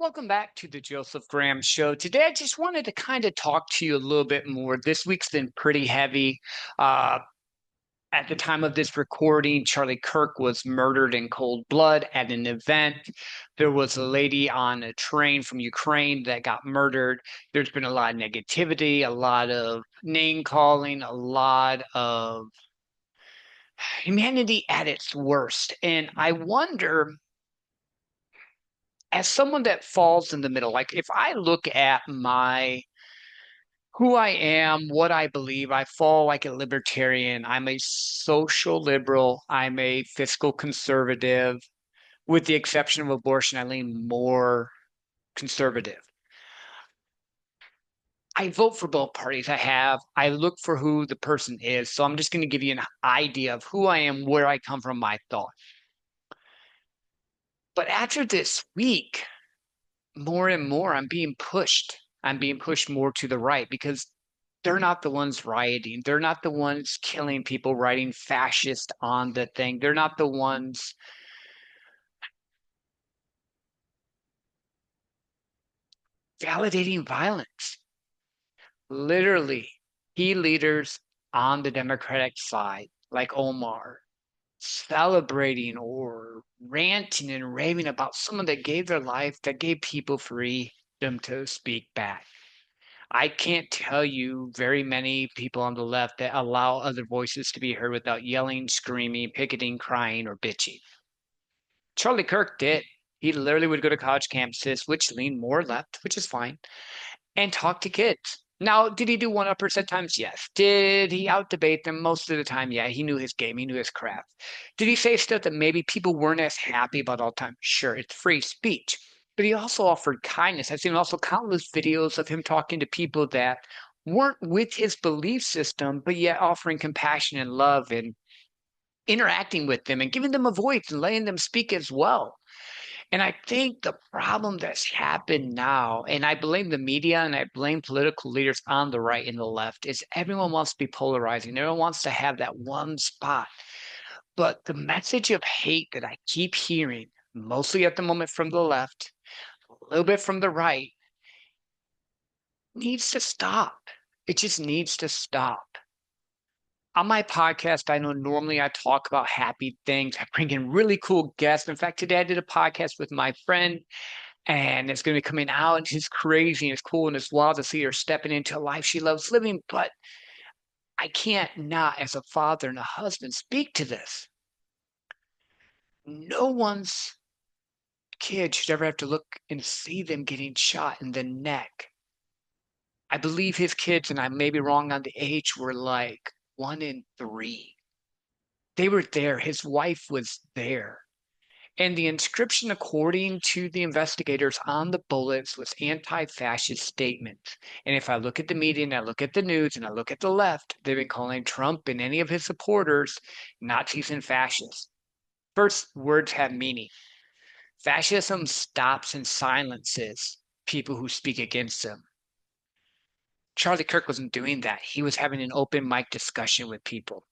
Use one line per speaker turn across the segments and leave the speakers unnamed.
Welcome back to the Joseph Graham Show. Today, I just wanted to kind of talk to you a little bit more. This week's been pretty heavy. Uh, at the time of this recording, Charlie Kirk was murdered in cold blood at an event. There was a lady on a train from Ukraine that got murdered. There's been a lot of negativity, a lot of name calling, a lot of humanity at its worst. And I wonder, as someone that falls in the middle, like if I look at my who I am, what I believe, I fall like a libertarian. I'm a social liberal. I'm a fiscal conservative. With the exception of abortion, I lean more conservative. I vote for both parties. I look for who the person is. So I'm just going to give you an idea of who I am, where I come from, my thoughts. But after this week, more and more, I'm being pushed. I'm being pushed more to the right because they're not the ones rioting. They're not the ones killing people, writing fascist on the thing. They're not the ones validating violence. Literally, key leaders on the Democratic side, like Omar, celebrating or ranting and raving about someone that gave their life, that gave people freedom to speak back. I can't tell you very many people on the left that allow other voices to be heard without yelling, screaming, picketing, crying, or bitching. Charlie Kirk did. He literally would go to college campuses, which lean more left, which is fine, and talk to kids. Now, did he do 1% times? Yes. Did he out debate them most of the time? Yeah, he knew his game, he knew his craft. Did he say stuff that maybe people weren't as happy about all the time? Sure, it's free speech. But he also offered kindness. I've seen also countless videos of him talking to people that weren't with his belief system, but yet offering compassion and love and interacting with them and giving them a voice and letting them speak as well. And I think the problem that's happened now, and I blame the media and I blame political leaders on the right and the left, is everyone wants to be polarizing. Everyone wants to have that one spot. But the message of hate that I keep hearing, mostly at the moment from the left, a little bit from the right, needs to stop. It just needs to stop. On my podcast, I know normally I talk about happy things. I bring in really cool guests. In fact, today I did a podcast with my friend and it's going to be coming out. And she's crazy and it's cool and it's wild to see her stepping into a life she loves living. But I can't not, as a father and a husband, speak to this. No one's kid should ever have to look and see them getting shot in the neck. I believe his kids, and I may be wrong on the age, were like 1 and 3. They were there. His wife was there. And the inscription, according to the investigators on the bullets, was anti-fascist statements. And if I look at the media and I look at the news and I look at the left, they've been calling Trump and any of his supporters Nazis and fascists. First, words have meaning. Fascism stops and silences people who speak against them. Charlie Kirk wasn't doing that. He was having an open mic discussion with people.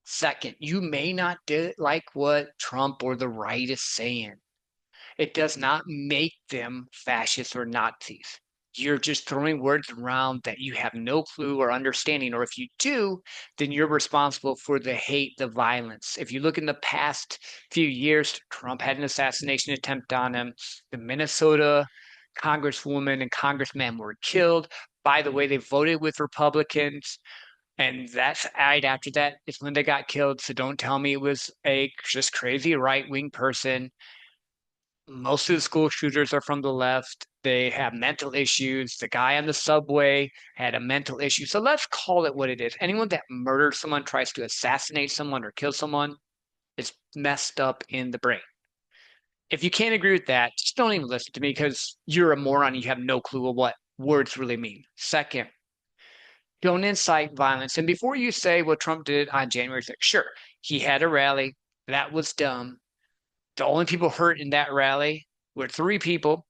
Second, you may not like what Trump or the right is saying. It does not make them fascists or Nazis. You're just throwing words around that you have no clue or understanding. Or if you do, then you're responsible for the hate, the violence. If you look in the past few years, Trump had an assassination attempt on him. The Minnesota congresswoman and congressman were killed. By the way, they voted with Republicans. And that's right after that is when they got killed. So don't tell me it was a just crazy right wing person. Most of the school shooters are from the left. They have mental issues. The guy on the subway had a mental issue. So let's call it what it is. Anyone that murders someone, tries to assassinate someone or kill someone is messed up in the brain. If you can't agree with that, just don't even listen to me because you're a moron. You have no clue of what words really mean. Second, don't incite violence. And before you say what Trump did on January 6th, sure, he had a rally. That was dumb. The only people hurt in that rally were 3 people,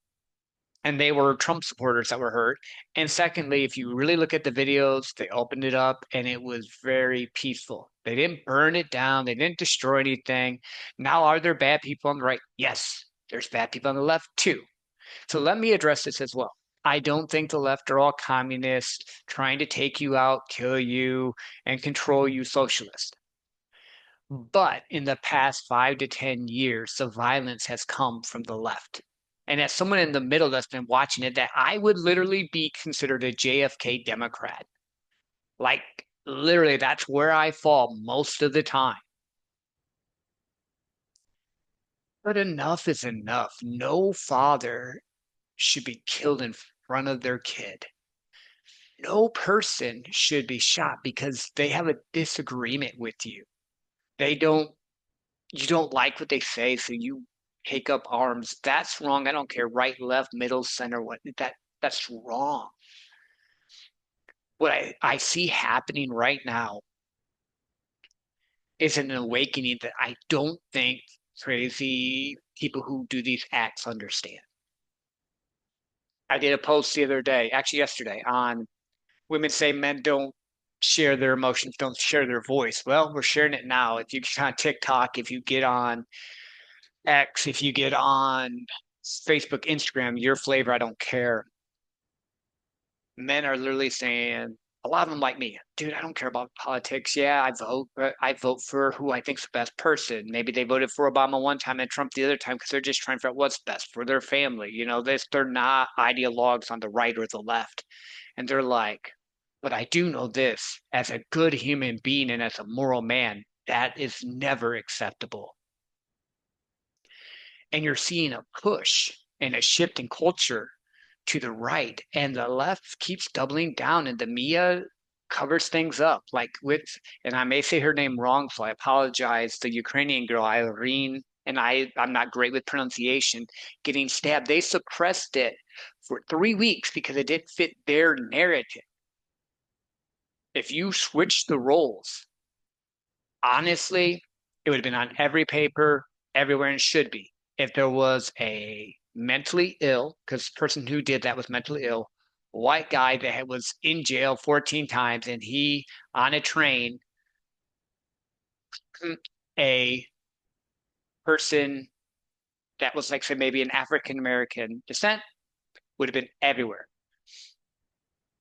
and they were Trump supporters that were hurt. And secondly, if you really look at the videos, they opened it up and it was very peaceful. They didn't burn it down, they didn't destroy anything. Now, are there bad people on the right? Yes, there's bad people on the left too. So let me address this as well. I don't think the left are all communists trying to take you out, kill you, and control you socialist. But in the past 5 to 10 years, the violence has come from the left. And as someone in the middle that's been watching it, that I would literally be considered a JFK Democrat. Like, literally, that's where I fall most of the time. But enough is enough. No father should be killed in front of their kid. No person should be shot because they have a disagreement with you. They don't, you don't like what they say, so you take up arms. That's wrong. I don't care, right, left, middle, center, what that's wrong. What I see happening right now is an awakening that I don't think crazy people who do these acts understand. I did a post the other day, actually yesterday, on women say men don't share their emotions, don't share their voice. Well, we're sharing it now. If you get on TikTok, if you get on X, if you get on Facebook, Instagram, your flavor, I don't care. Men are literally saying, a lot of them like me, dude, I don't care about politics. Yeah, I vote, but I vote for who I think's the best person. Maybe they voted for Obama one time and Trump the other time because they're just trying to figure out what's best for their family. They're not ideologues on the right or the left. And they're like, but I do know this, as a good human being and as a moral man, that is never acceptable. And you're seeing a push and a shift in culture to the right, and the left keeps doubling down, and the Mia covers things up, like with, and I may say her name wrong, so I apologize, the Ukrainian girl, Irene, and I'm not great with pronunciation, getting stabbed. They suppressed it for 3 weeks because it didn't fit their narrative. If you switch the roles, honestly, it would have been on every paper, everywhere, and should be. If there was a mentally ill, because the person who did that was mentally ill, white guy that was in jail 14 times, and he on a train, a person that was like, say, maybe an African American descent would have been everywhere.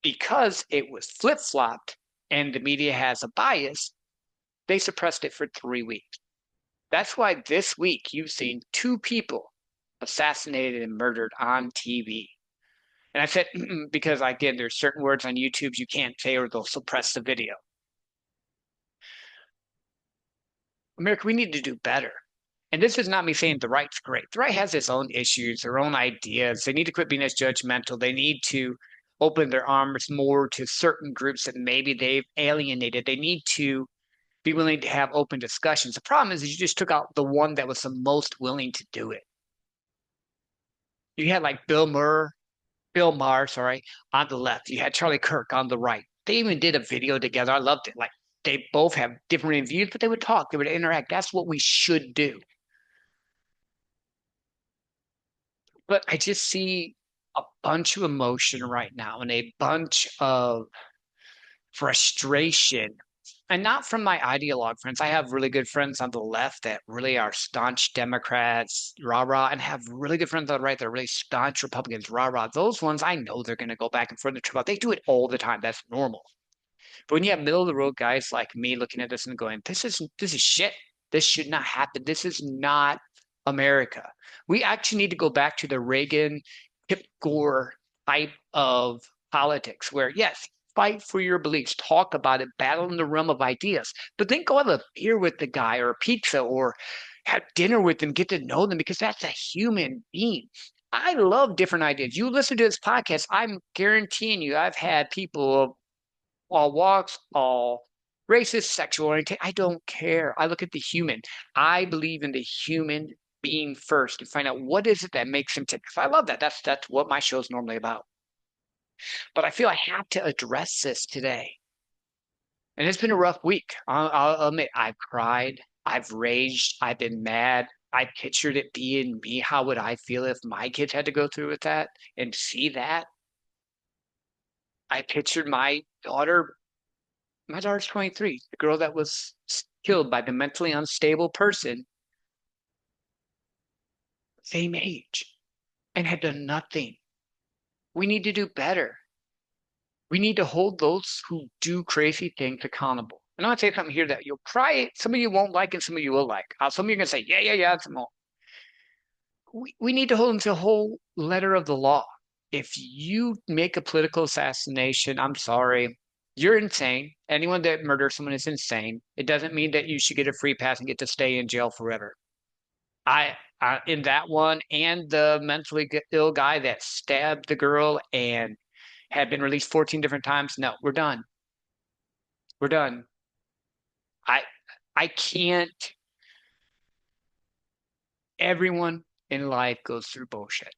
Because it was flip flopped and the media has a bias, they suppressed it for 3 weeks. That's why this week you've seen two people assassinated and murdered on TV. And I said, because again, there's certain words on YouTube you can't say or they'll suppress the video. America, we need to do better. And this is not me saying the right's great. The right has its own issues, their own ideas. They need to quit being as judgmental. They need to open their arms more to certain groups that maybe they've alienated. They need to be willing to have open discussions. The problem is you just took out the one that was the most willing to do it. You had like Bill Maher, sorry, on the left. You had Charlie Kirk on the right. They even did a video together. I loved it. Like they both have different views, but they would talk, they would interact. That's what we should do. But I just see a bunch of emotion right now and a bunch of frustration. And not from my ideologue friends. I have really good friends on the left that really are staunch Democrats, rah rah, and have really good friends on the right that are really staunch Republicans, rah rah. Those ones I know they're going to go back and forth in the trip. They do it all the time. That's normal. But when you have middle of the road guys like me looking at this and going, this is shit. This should not happen. This is not America. We actually need to go back to the Reagan, Kip Gore type of politics where, yes, fight for your beliefs, talk about it, battle in the realm of ideas, but then go have a beer with the guy or a pizza or have dinner with them, get to know them because that's a human being. I love different ideas. You listen to this podcast, I'm guaranteeing you, I've had people of all walks, all races, sexual orientation. I don't care. I look at the human. I believe in the human being first and find out what is it that makes him tick. I love that. That's what my show is normally about. But I feel I have to address this today. And it's been a rough week. I'll admit, I've cried, I've raged, I've been mad. I pictured it being me. How would I feel if my kids had to go through with that and see that? I pictured my daughter's 23, the girl that was killed by the mentally unstable person, same age. and had done nothing. We need to do better. We need to hold those who do crazy things accountable. And I'm gonna say something here that you'll probably some of you won't like and some of you will like. Some of you are gonna say, yeah, yeah, yeah. Some won't. We need to hold them to the whole letter of the law. If you make a political assassination, I'm sorry, you're insane. Anyone that murders someone is insane. It doesn't mean that you should get a free pass and get to stay in jail forever. I in that one and the mentally ill guy that stabbed the girl and had been released 14 different times. No, we're done. We're done. I I can't. Everyone in life goes through bullshit.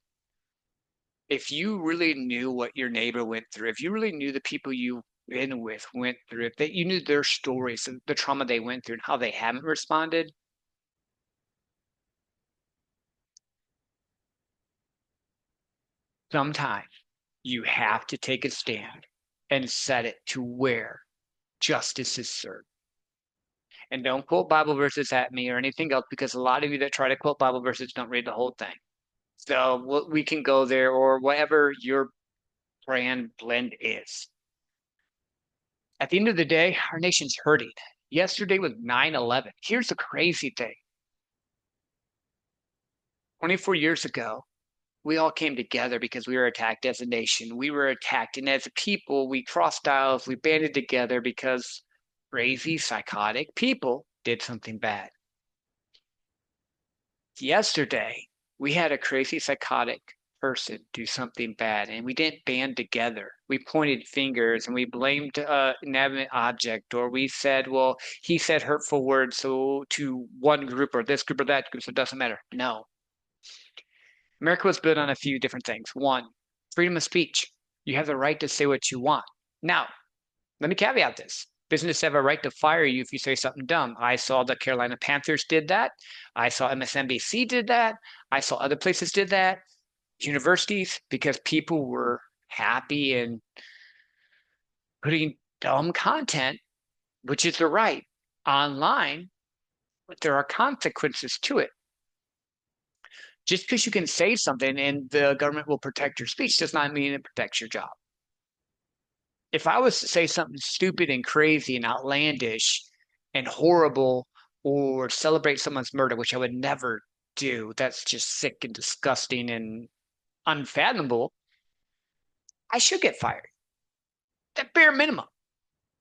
If you really knew what your neighbor went through, if you really knew the people you been with went through, if that you knew their stories and the trauma they went through and how they haven't responded, sometimes you have to take a stand and set it to where justice is served. And don't quote Bible verses at me or anything else because a lot of you that try to quote Bible verses don't read the whole thing. So we can go there or whatever your brand blend is. At the end of the day, our nation's hurting. Yesterday was 9/11. Here's the crazy thing. 24 years ago, we all came together because we were attacked as a nation. We were attacked, and as a people, we crossed aisles, we banded together because crazy, psychotic people did something bad. Yesterday, we had a crazy, psychotic person do something bad, and we didn't band together. We pointed fingers and we blamed an inanimate object, or we said, well, he said hurtful words so to one group or this group or that group, so it doesn't matter. No. America was built on a few different things. One, freedom of speech. You have the right to say what you want. Now, let me caveat this. Business have a right to fire you if you say something dumb. I saw the Carolina Panthers did that. I saw MSNBC did that. I saw other places did that. Universities, because people were happy and putting dumb content, which is the right, online, but there are consequences to it. Just because you can say something and the government will protect your speech does not mean it protects your job. If I was to say something stupid and crazy and outlandish and horrible or celebrate someone's murder, which I would never do, that's just sick and disgusting and unfathomable, I should get fired. At bare minimum.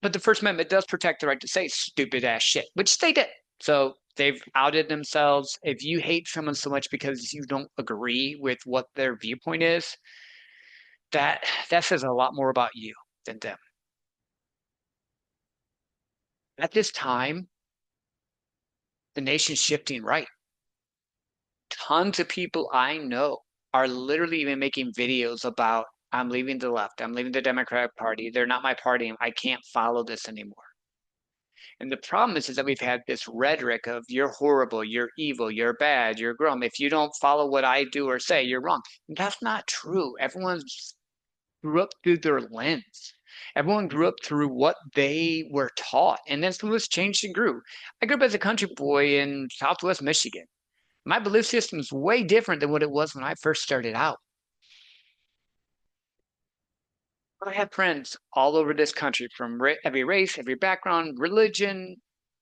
But the First Amendment does protect the right to say stupid ass shit, which they did. So they've outed themselves. If you hate someone so much because you don't agree with what their viewpoint is, that says a lot more about you than them. At this time, the nation's shifting right. Tons of people I know are literally even making videos about I'm leaving the left, I'm leaving the Democratic Party. They're not my party. I can't follow this anymore. And the problem is that we've had this rhetoric of you're horrible, you're evil, you're bad, you're grum. If you don't follow what I do or say, you're wrong. And that's not true. Everyone grew up through their lens. Everyone grew up through what they were taught. And then was changed and grew. I grew up as a country boy in Southwest Michigan. My belief system is way different than what it was when I first started out. I have friends all over this country from every race, every background, religion.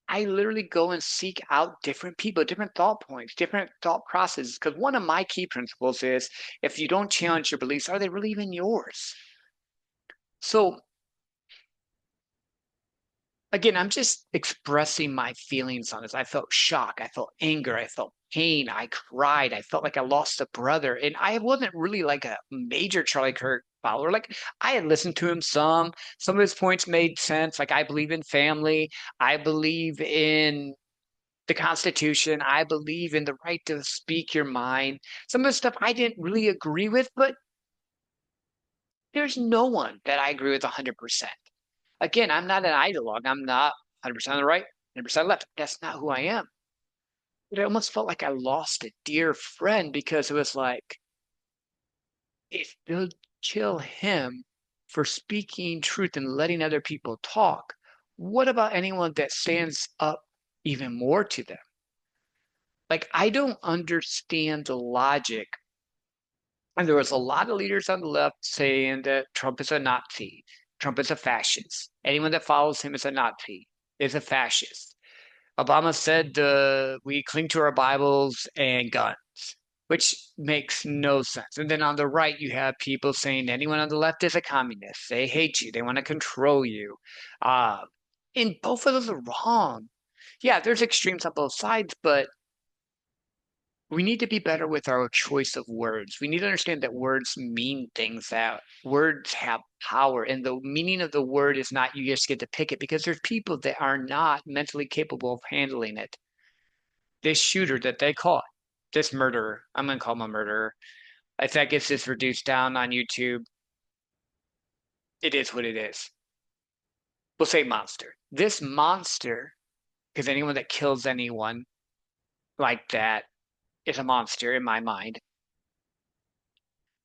I literally go and seek out different people, different thought points, different thought processes. Because one of my key principles is if you don't challenge your beliefs, are they really even yours? So again, I'm just expressing my feelings on this. I felt shock. I felt anger. I felt pain. I cried. I felt like I lost a brother. And I wasn't really like a major Charlie Kirk follower. Like I had listened to him some. Some of his points made sense. Like I believe in family. I believe in the Constitution. I believe in the right to speak your mind. Some of the stuff I didn't really agree with, but there's no one that I agree with 100%. Again, I'm not an ideologue. I'm not 100% on the right, 100% left. That's not who I am. But I almost felt like I lost a dear friend because it was like, if they'll kill him for speaking truth and letting other people talk, what about anyone that stands up even more to them? Like, I don't understand the logic And there was a lot of leaders on the left saying that Trump is a Nazi, Trump is a fascist. Anyone that follows him is a Nazi, is a fascist. Obama said we cling to our Bibles and guns, which makes no sense. And then on the right, you have people saying anyone on the left is a communist. They hate you. They want to control you. Uh, and both of those are wrong. Yeah, there's extremes on both sides, but we need to be better with our choice of words. We need to understand that words mean things, that words have power. And the meaning of the word is not you just get to pick it because there's people that are not mentally capable of handling it. This shooter that they caught, this murderer, I'm going to call him a murderer. If that gets this reduced down on YouTube, it is what it is. We'll say monster. This monster, because anyone that kills anyone like that is a monster in my mind,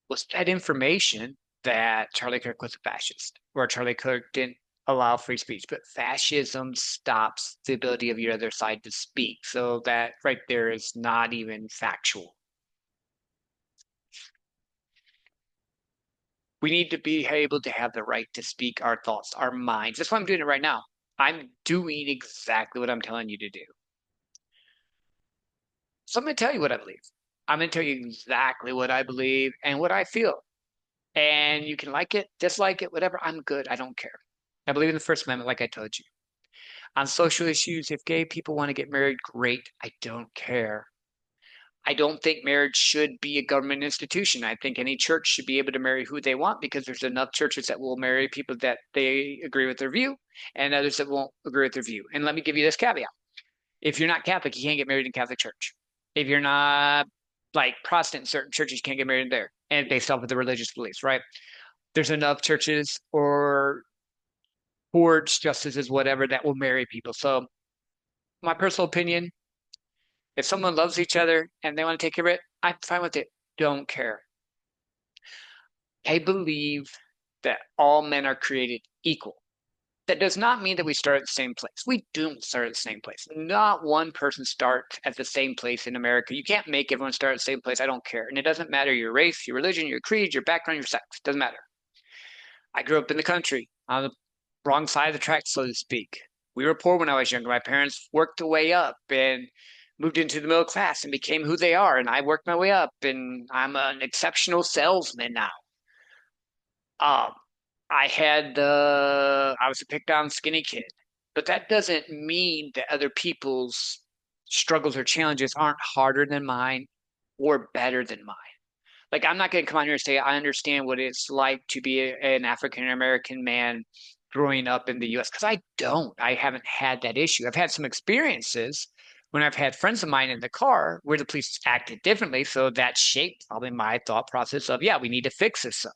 was fed information that Charlie Kirk was a fascist, or Charlie Kirk didn't allow free speech. But fascism stops the ability of your other side to speak. So that right there is not even factual. We need to be able to have the right to speak our thoughts, our minds. That's why I'm doing it right now. I'm doing exactly what I'm telling you to do. So I'm going to tell you what I believe. I'm going to tell you exactly what I believe and what I feel. And you can like it, dislike it, whatever. I'm good. I don't care. I believe in the First Amendment, like I told you. On social issues, if gay people want to get married, great. I don't care. I don't think marriage should be a government institution. I think any church should be able to marry who they want because there's enough churches that will marry people that they agree with their view and others that won't agree with their view. And let me give you this caveat. If you're not Catholic, you can't get married in Catholic church. If you're not like Protestant in certain churches, you can't get married there. And based off of the religious beliefs, right? There's enough churches or boards, justices, whatever, that will marry people. So my personal opinion, if someone loves each other and they want to take care of it, I'm fine with it. Don't care. I believe that all men are created equal. That does not mean that we start at the same place. We don't start at the same place. Not one person starts at the same place in America. You can't make everyone start at the same place. I don't care. And it doesn't matter your race, your religion, your creed, your background, your sex. It doesn't matter. I grew up in the country on the wrong side of the tracks, so to speak. We were poor when I was younger. My parents worked their way up and moved into the middle class and became who they are. And I worked my way up, and I'm an exceptional salesman now. Um, I was a picked on skinny kid, but that doesn't mean that other people's struggles or challenges aren't harder than mine or better than mine. Like, I'm not going to come on here and say I understand what it's like to be an African American man growing up in the US because I don't. I haven't had that issue. I've had some experiences when I've had friends of mine in the car where the police acted differently. So that shaped probably my thought process of, yeah, we need to fix this.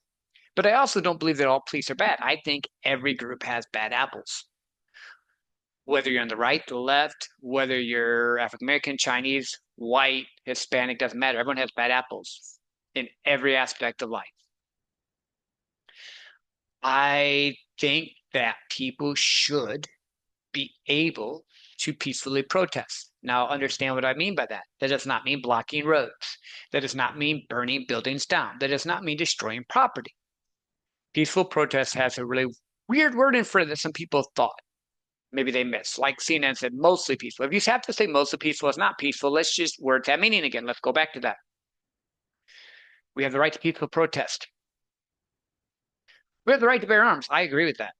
But I also don't believe that all police are bad. I think every group has bad apples. Whether you're on the right, the left, whether you're African American, Chinese, white, Hispanic, doesn't matter. Everyone has bad apples in every aspect of life. I think that people should be able to peacefully protest. Now, understand what I mean by that. That does not mean blocking roads. That does not mean burning buildings down. That does not mean destroying property. Peaceful protest has a really weird word in front of that some people thought. Maybe they missed. Like CNN said, mostly peaceful. If you have to say mostly peaceful, it's not peaceful. Let's just words that meaning again. Let's go back to that. We have the right to peaceful protest. We have the right to bear arms. I agree with that.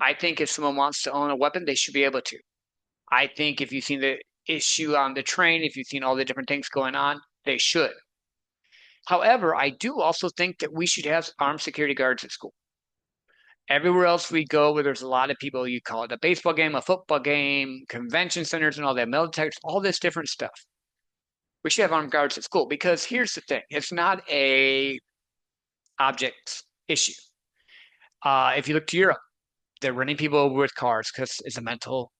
I think if someone wants to own a weapon, they should be able to. I think if you've seen the issue on the train, if you've seen all the different things going on, they should. However, I do also think that we should have armed security guards at school. Everywhere else we go, where there's a lot of people, you call it a baseball game, a football game, convention centers, and all that, military, all this different stuff. We should have armed guards at school because here's the thing: it's not a object issue. If you look to Europe, they're running people over with cars because it's a mental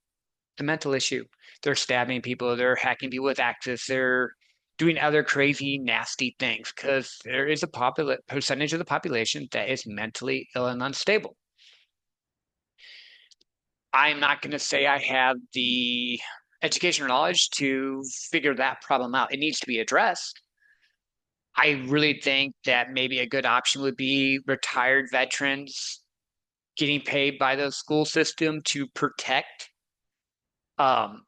issue. They're stabbing people, they're hacking people with axes, they're doing other crazy, nasty things because there is a percentage of the population that is mentally ill and unstable. I'm not going to say I have the education or knowledge to figure that problem out. It needs to be addressed. I really think that maybe a good option would be retired veterans getting paid by the school system to protect um,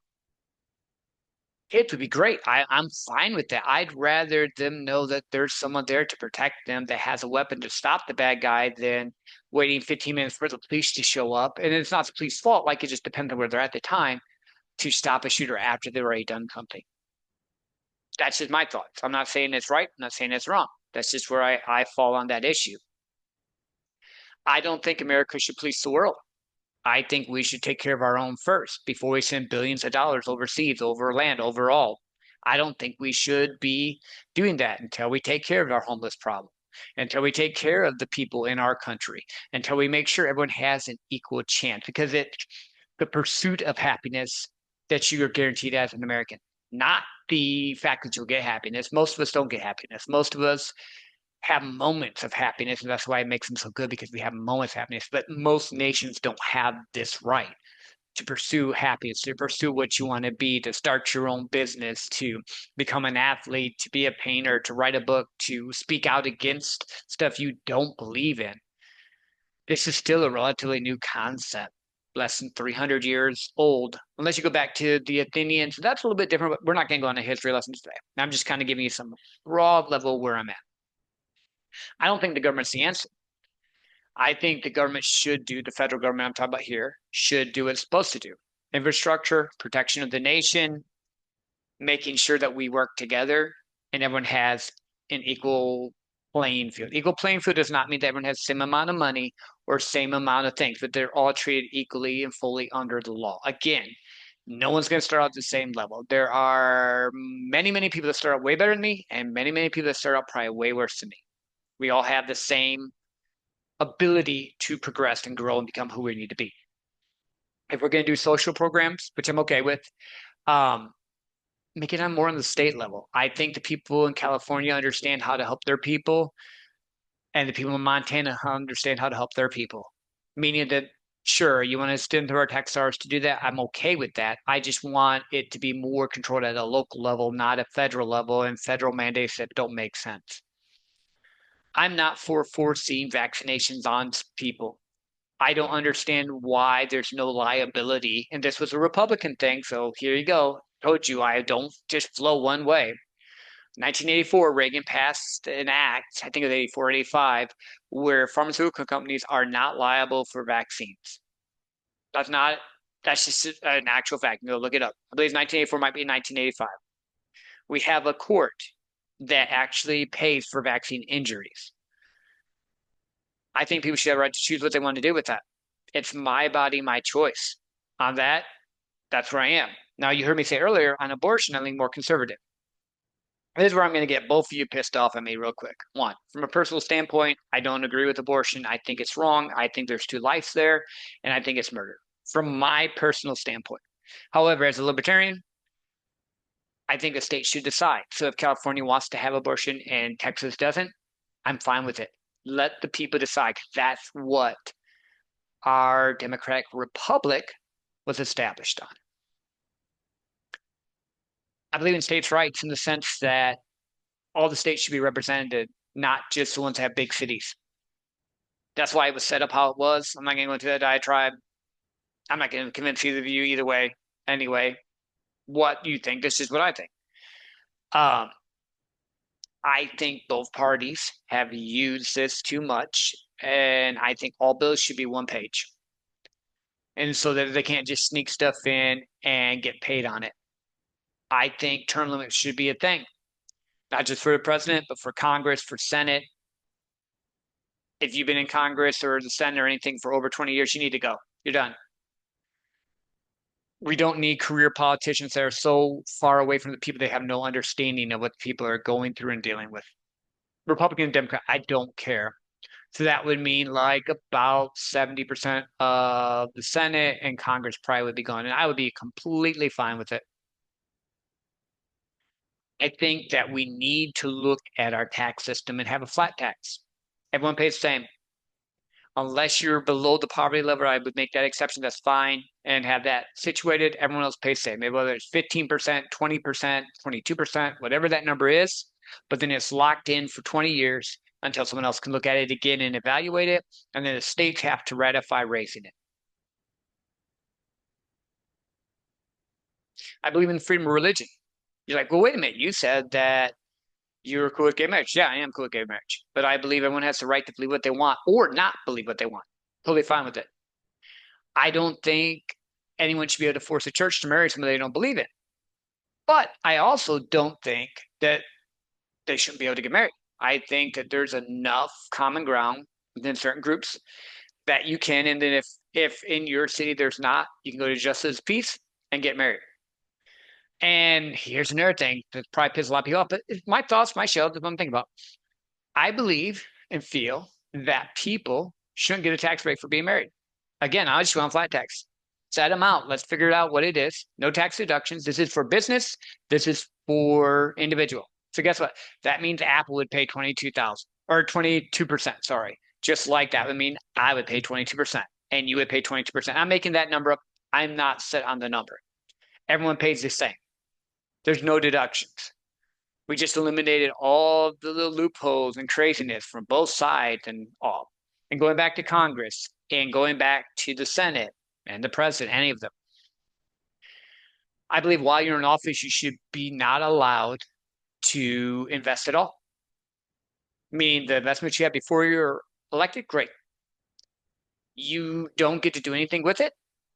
kids would be great. I'm fine with that. I'd rather them know that there's someone there to protect them that has a weapon to stop the bad guy than waiting 15 minutes for the police to show up. And it's not the police's fault. Like it just depends on where they're at the time to stop a shooter after they've already done something. That's just my thoughts. I'm not saying it's right. I'm not saying it's wrong. That's just where I fall on that issue. I don't think America should police the world. I think we should take care of our own first before we send billions of dollars overseas, over land, overall. I don't think we should be doing that until we take care of our homeless problem, until we take care of the people in our country, until we make sure everyone has an equal chance, because it's the pursuit of happiness that you are guaranteed as an American, not the fact that you'll get happiness. Most of us don't get happiness. Most of us have moments of happiness, and that's why it makes them so good because we have moments of happiness. But most nations don't have this right to pursue happiness, to pursue what you want to be, to start your own business, to become an athlete, to be a painter, to write a book, to speak out against stuff you don't believe in. This is still a relatively new concept, less than 300 years old, unless you go back to the Athenians. That's a little bit different, but we're not going to go on a history lesson today. I'm just kind of giving you some broad level where I'm at. I don't think the government's the answer. I think the government should do, the federal government I'm talking about here, should do what it's supposed to do. Infrastructure, protection of the nation, making sure that we work together and everyone has an equal playing field. Equal playing field does not mean that everyone has the same amount of money or same amount of things, but they're all treated equally and fully under the law. Again, no one's going to start out at the same level. There are many, many people that start out way better than me, and many, many people that start out probably way worse than me. We all have the same ability to progress and grow and become who we need to be. If we're going to do social programs, which I'm okay with, um, make it on more on the state level. I think the people in California understand how to help their people, and the people in Montana understand how to help their people. Meaning that, sure, you want to send through our tax dollars to do that. I'm okay with that. I just want it to be more controlled at a local level, not a federal level, and federal mandates that don't make sense. I'm not for forcing vaccinations on people. I don't understand why there's no liability. And this was a Republican thing. So here you go. Told you I don't just flow one way. 1984, Reagan passed an act, I think it was 84 or 85, where pharmaceutical companies are not liable for vaccines. That's not, that's just an actual fact. Go look it up. I believe 1984 might be 1985. We have a court that actually pays for vaccine injuries. I think people should have a right to choose what they want to do with that. It's my body, my choice. On that, that's where I am. Now, you heard me say earlier on abortion, I lean more conservative. This is where I'm going to get both of you pissed off at me real quick. One, from a personal standpoint, I don't agree with abortion. I think it's wrong. I think there's two lives there, and I think it's murder from my personal standpoint. However, as a libertarian, I think the state should decide. So if California wants to have abortion and Texas doesn't, I'm fine with it. Let the people decide. That's what our democratic republic was established on. I believe in states' rights in the sense that all the states should be represented, not just the ones that have big cities. That's why it was set up how it was. I'm not going to go into that diatribe. I'm not going to convince either of you either way. Anyway, what you think, this is what I think. Um, I think both parties have used this too much, and I think all bills should be one page. And so that they can't just sneak stuff in and get paid on it. I think term limits should be a thing, not just for the president, but for Congress, for Senate. If you've been in Congress or the Senate or anything for over 20 years, you need to go. You're done. We don't need career politicians that are so far away from the people they have no understanding of what people are going through and dealing with. Republican and Democrat, I don't care. So that would mean like about 70% of the Senate and Congress probably would be gone. And I would be completely fine with it. I think that we need to look at our tax system and have a flat tax. Everyone pays the same. Unless you're below the poverty level, I would make that exception. That's fine. And have that situated. Everyone else pays the same. Maybe whether it's 15%, 20%, 22%, whatever that number is, but then it's locked in for 20 years until someone else can look at it again and evaluate it, and then the states have to ratify raising it. I believe in freedom of religion. You're like, well, wait a minute. You said that you're cool with gay marriage. Yeah, I am cool with gay marriage. But I believe everyone has the right to believe what they want or not believe what they want. Totally fine with it. I don't think anyone should be able to force a church to marry somebody they don't believe in. But I also don't think that they shouldn't be able to get married. I think that there's enough common ground within certain groups that you can, and then if in your city there's not, you can go to Justice of Peace and get married. And here's another thing that probably pisses a lot of people off, but it's my thoughts, my show, that's what I'm thinking about. I believe and feel that people shouldn't get a tax break for being married. Again, I just want flat tax. Set them out. Let's figure it out what it is. No tax deductions. This is for business. This is for individual. So guess what? That means Apple would pay 22,000 or 22%, sorry. Just like that would mean I would pay 22% and you would pay 22%. I'm making that number up. I'm not set on the number. Everyone pays the same. There's no deductions. We just eliminated all the little loopholes and craziness from both sides and all. And going back to Congress and going back to the Senate and the president, any of them. I believe while you're in office, you should be not allowed to invest at all. Meaning the investments you have before you're elected, great. You don't get to do anything with it.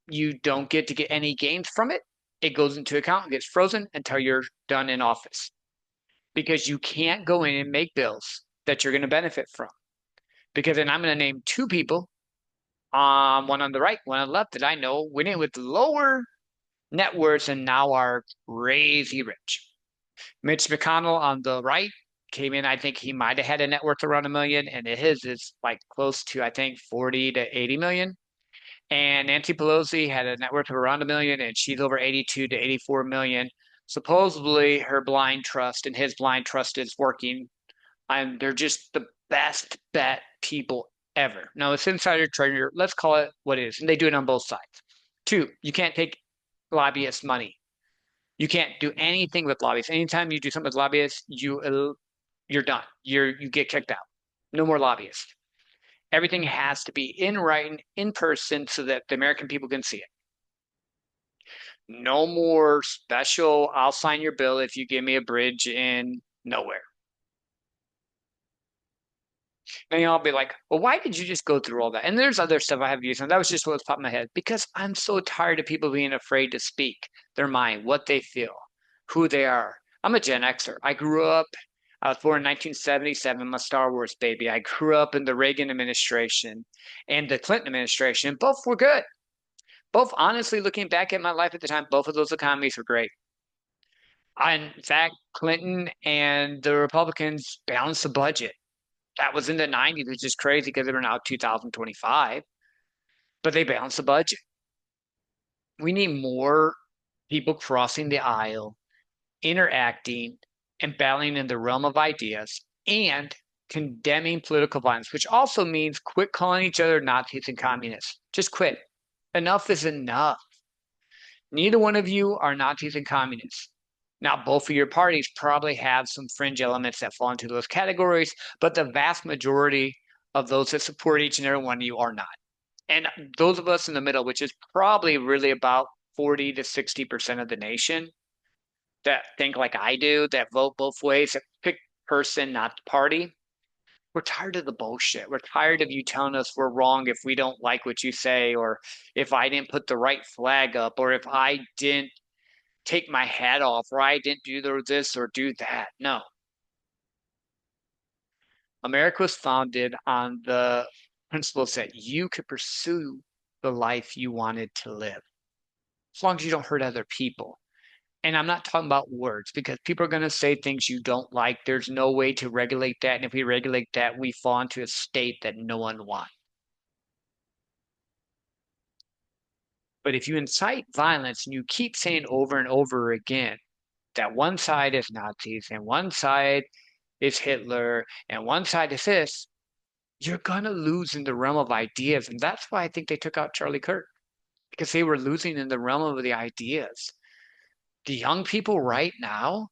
You don't get to get any gains from it. It goes into account and gets frozen until you're done in office. Because you can't go in and make bills that you're going to benefit from. Because then I'm going to name two people, one on the right, one on the left, that I know went in with lower net worths and now are crazy rich. Mitch McConnell on the right came in, I think he might have had a net worth around a million, and his is like close to, I think, 40 to 80 million. And Nancy Pelosi had a net worth of around a million, and she's over 82 to 84 million. Supposedly, her blind trust and his blind trust is working. And they're just the best bet people ever. Now, it's insider trading. Let's call it what it is. And they do it on both sides. Two, you can't take lobbyist money. You can't do anything with lobbyists. Anytime you do something with lobbyists, you're done. You get kicked out. No more lobbyists. Everything has to be in writing, in person, so that the American people can see it. No more special, I'll sign your bill if you give me a bridge in nowhere. And y'all be like, well, why did you just go through all that? And there's other stuff I have used, and that was just what was popping in my head because I'm so tired of people being afraid to speak their mind, what they feel, who they are. I'm a Gen Xer. I was born in 1977. I'm a Star Wars baby. I grew up in the Reagan administration and the Clinton administration. Both were good. Both, honestly, looking back at my life at the time, both of those economies were great. In fact, Clinton and the Republicans balanced the budget. That was in the 90s, which is crazy because we're now 2025, but they balanced the budget. We need more people crossing the aisle, interacting, and battling in the realm of ideas and condemning political violence, which also means quit calling each other Nazis and communists. Just quit. Enough is enough. Neither one of you are Nazis and communists. Now, both of your parties probably have some fringe elements that fall into those categories, but the vast majority of those that support each and every one of you are not. And those of us in the middle, which is probably really about 40 to 60% of the nation that think like I do, that vote both ways, that pick person, not the party. We're tired of the bullshit. We're tired of you telling us we're wrong if we don't like what you say, or if I didn't put the right flag up, or if I didn't take my hat off, or I didn't do this or do that. No. America was founded on the principles that you could pursue the life you wanted to live, as long as you don't hurt other people. And I'm not talking about words because people are going to say things you don't like. There's no way to regulate that. And if we regulate that, we fall into a state that no one wants. But if you incite violence and you keep saying over and over again that one side is Nazis and one side is Hitler and one side is this, you're going to lose in the realm of ideas. And that's why I think they took out Charlie Kirk because they were losing in the realm of the ideas. The young people right now,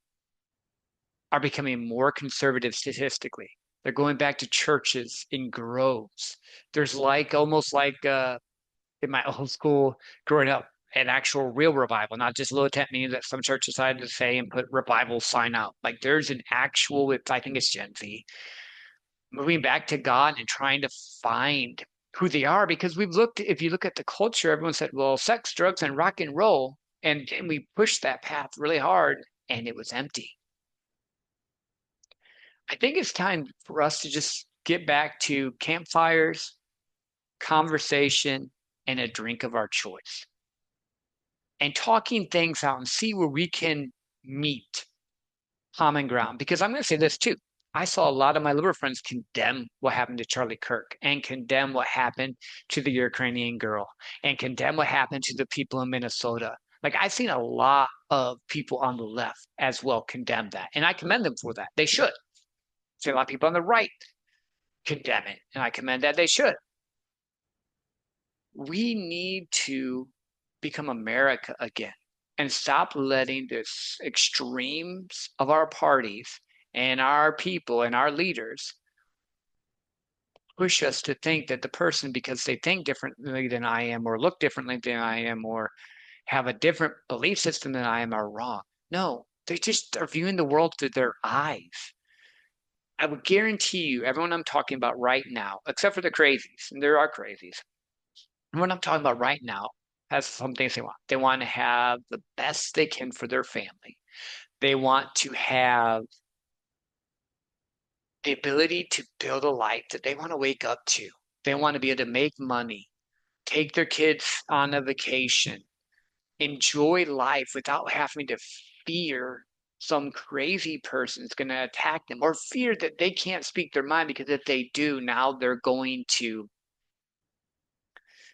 are becoming more conservative statistically. They're going back to churches in groves. There's like almost like in my old school growing up, an actual real revival, not just little tent meetings that some church decided to say and put revival sign out. Like there's an actual, I think it's Gen Z, moving back to God and trying to find who they are because we've looked, if you look at the culture, everyone said, well, sex, drugs, and rock and roll. And we pushed that path really hard and it was empty. I think it's time for us to just get back to campfires, conversation, and a drink of our choice and talking things out and see where we can meet common ground. Because I'm going to say this too. I saw a lot of my liberal friends condemn what happened to Charlie Kirk and condemn what happened to the Ukrainian girl and condemn what happened to the people in Minnesota. Like I've seen a lot of people on the left as well condemn that. And I commend them for that. They should. See a lot of people on the right condemn it. And I commend that they should. We need to become America again and stop letting this extremes of our parties and our people and our leaders push us to think that the person, because they think differently than I am, or look differently than I am, or have a different belief system than I am, are wrong. No, they just are viewing the world through their eyes. I would guarantee you, everyone I'm talking about right now, except for the crazies, and there are crazies, what I'm talking about right now has some things they want. They want to have the best they can for their family. They want to have the ability to build a life that they want to wake up to. They want to be able to make money, take their kids on a vacation, enjoy life without having to fear some crazy person is going to attack them or fear that they can't speak their mind because if they do, now they're going to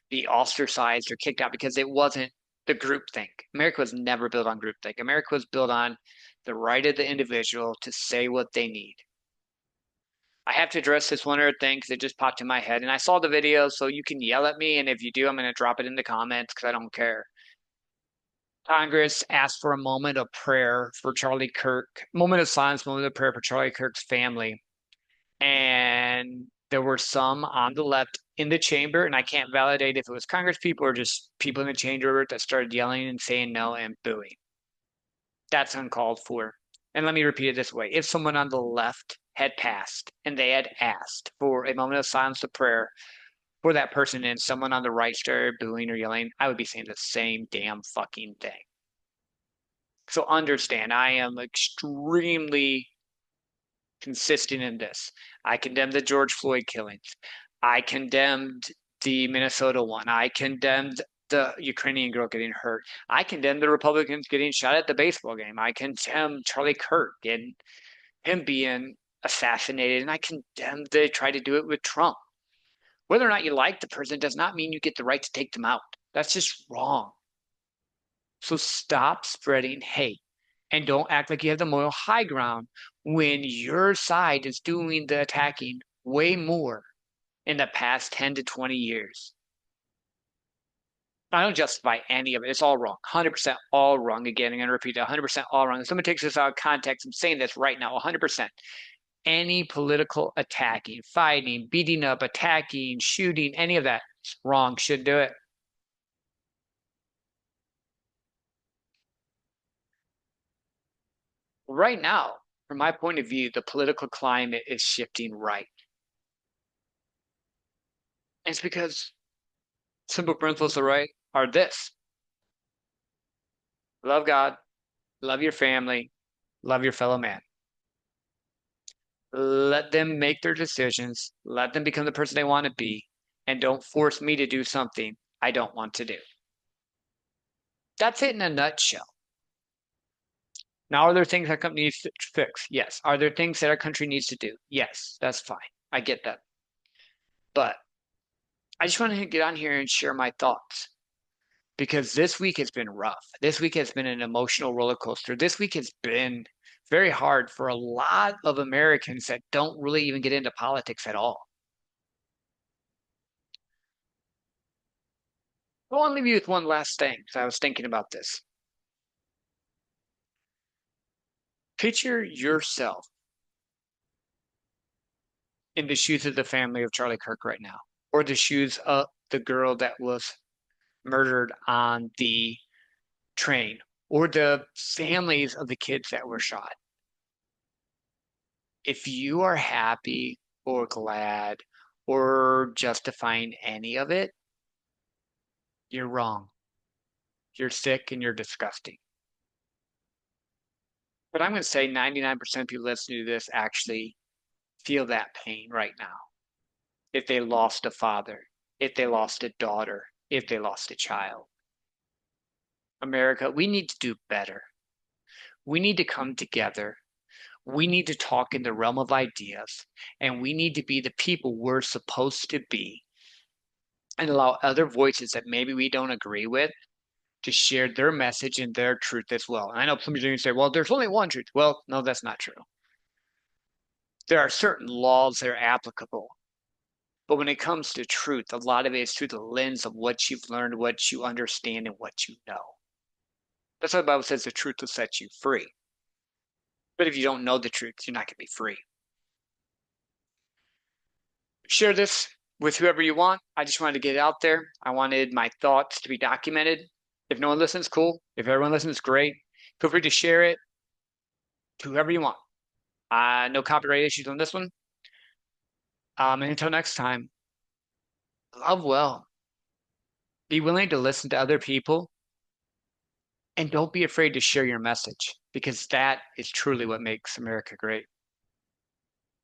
be ostracized or kicked out because it wasn't the group think. America was never built on group think. America was built on the right of the individual to say what they need. I have to address this one other thing because it just popped in my head. And I saw the video, so you can yell at me. And if you do, I'm going to drop it in the comments because I don't care. Congress asked for a moment of prayer for Charlie Kirk, moment of silence, moment of prayer for Charlie Kirk's family. And there were some on the left in the chamber, and I can't validate if it was Congress people or just people in the chamber that started yelling and saying no and booing. That's uncalled for. And let me repeat it this way. If someone on the left had passed and they had asked for a moment of silence of prayer for that person and someone on the right started booing or yelling, I would be saying the same damn fucking thing. So understand, I am extremely consistent in this. I condemned the George Floyd killings. I condemned the Minnesota one. I condemned the Ukrainian girl getting hurt. I condemned the Republicans getting shot at the baseball game. I condemned Charlie Kirk and him being assassinated. And I condemned they tried to do it with Trump. Whether or not you like the person does not mean you get the right to take them out. That's just wrong. So stop spreading hate and don't act like you have the moral high ground when your side is doing the attacking way more in the past 10 to 20 years. I don't justify any of it. It's all wrong. 100% all wrong. Again, I'm going to repeat that. 100% all wrong. If someone takes this out of context, I'm saying this right now. 100%. Any political attacking, fighting, beating up, attacking, shooting, any of that is wrong. Should do it. Right now, from my point of view, the political climate is shifting right. And it's because simple principles are right are this: love God, love your family, love your fellow man. Let them make their decisions, let them become the person they want to be, and don't force me to do something I don't want to do. That's it in a nutshell. Now, are there things our company needs to fix? Yes. Are there things that our country needs to do? Yes, that's fine. I get that. But I just want to get on here and share my thoughts because this week has been rough. This week has been an emotional roller coaster. This week has been very hard for a lot of Americans that don't really even get into politics at all. I want to leave you with one last thing because I was thinking about this. Picture yourself in the shoes of the family of Charlie Kirk right now, or the shoes of the girl that was murdered on the train, or the families of the kids that were shot. If you are happy or glad or justifying any of it, you're wrong. You're sick and you're disgusting. But I'm going to say 99% of people listening to this actually feel that pain right now. If they lost a father, if they lost a daughter, if they lost a child. America, we need to do better. We need to come together. We need to talk in the realm of ideas, and we need to be the people we're supposed to be and allow other voices that maybe we don't agree with to share their message and their truth as well. And I know somebody's going to say, well, there's only one truth. Well, no, that's not true. There are certain laws that are applicable. But when it comes to truth, a lot of it is through the lens of what you've learned, what you understand, and what you know. That's why the Bible says the truth will set you free. But if you don't know the truth, you're not going to be free. Share this with whoever you want. I just wanted to get it out there. I wanted my thoughts to be documented. If no one listens, cool. If everyone listens, great. Feel free to share it to whoever you want. No copyright issues on this one. And until next time, love well. Be willing to listen to other people and don't be afraid to share your message because that is truly what makes America great.